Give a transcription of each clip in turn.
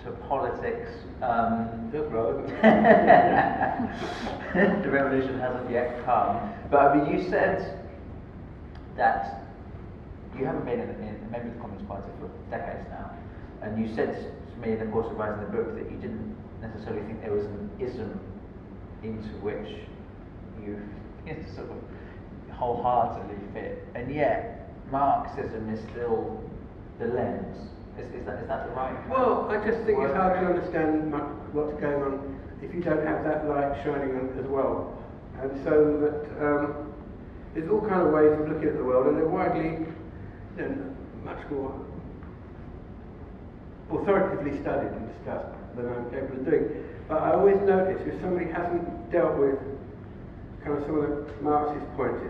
to politics. Just right. The revolution hasn't yet come. But I mean, you said that you haven't been a member of the Communist Party for decades now, and you said to me in the course of writing the book that you didn't necessarily think there was an ism into which you sort of wholeheartedly fit, and yet Marxism is still the lens. Is that the right? Well, I just think it's hard to understand what's going on if you don't have that light shining on as well. And so that there's all kind of ways of looking at the world, and they're widely, much more authoritatively studied and discussed than I'm capable of doing. But I always notice if somebody hasn't dealt with kind of some of the Marxist points,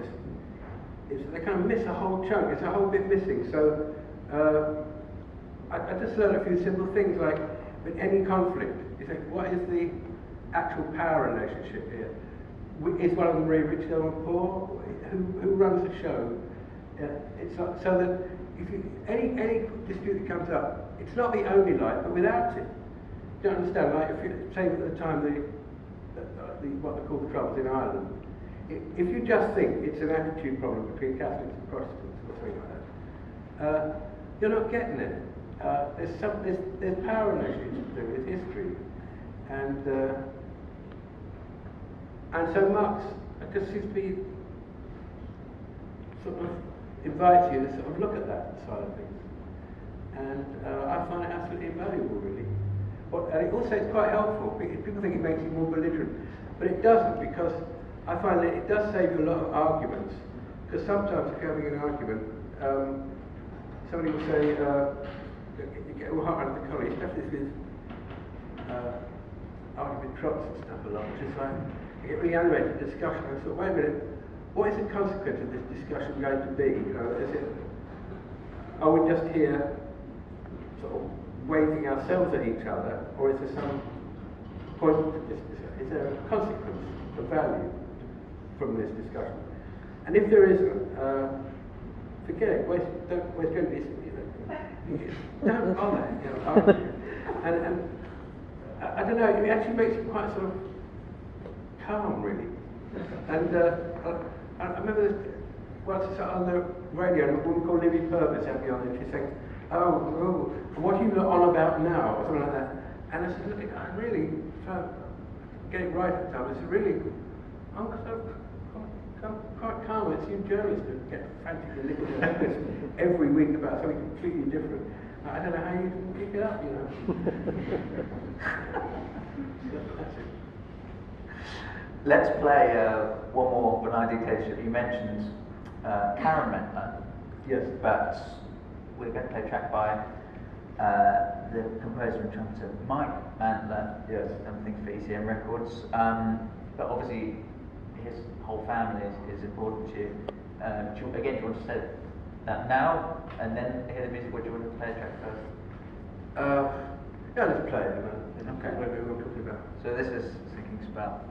is they kind of miss a whole chunk. It's a whole bit missing. So I just learned a few simple things like with any conflict, you think, what is the actual power relationship here? Is one of them very rich, the other one poor? Who runs the show? It's not, so that if any dispute that comes up, it's not the only light, but without it, you don't understand. Like if you say at the time what they call the Troubles in Ireland, if you just think it's an attitude problem between Catholics and Protestants or something like that, you're not getting it. There's power relationships to do with history, and so Marx just seems to be sort of invites you to sort of look at that side of things, and I find it absolutely invaluable, really. And it also is quite helpful. People think it makes you more belligerent, but it doesn't, because I find that it does save you a lot of arguments. Because sometimes if you're having an argument, somebody will say, you get all hot under the collar, especially with argument trots and stuff a lot, which is like, you get really animated discussion, and I thought, wait a minute, what is the consequence of this discussion going to be? Are we just here sort of waving ourselves at each other, or is there some point, is there a consequence, a value from this discussion? And if there isn't, forget it, don't waste your time, don't bother, and I don't know, it actually makes you quite sort of calm, really. And I remember this, once on the radio, a woman called Libby Purvis had me on, and she's saying, oh, what are you on about now, or something like that. And I said, look, I really try to get it right at the time. I said, really, I'm quite calm. It's you journalists who get frantically looking at this every week about something completely different. I don't know how you can keep it up, That's it. Let's play one more Bernard dictatorship. You mentioned Karen Mentler. Yes. But we're going to play a track by the composer and trumpeter Mike Mentler. Yes. And things for ECM Records. But obviously his whole family is important to you. Do you want to say that now and then hear the music, or do you want to play a track first? Yeah, let's play it. Okay. What we're talking about. So this is Thinking About.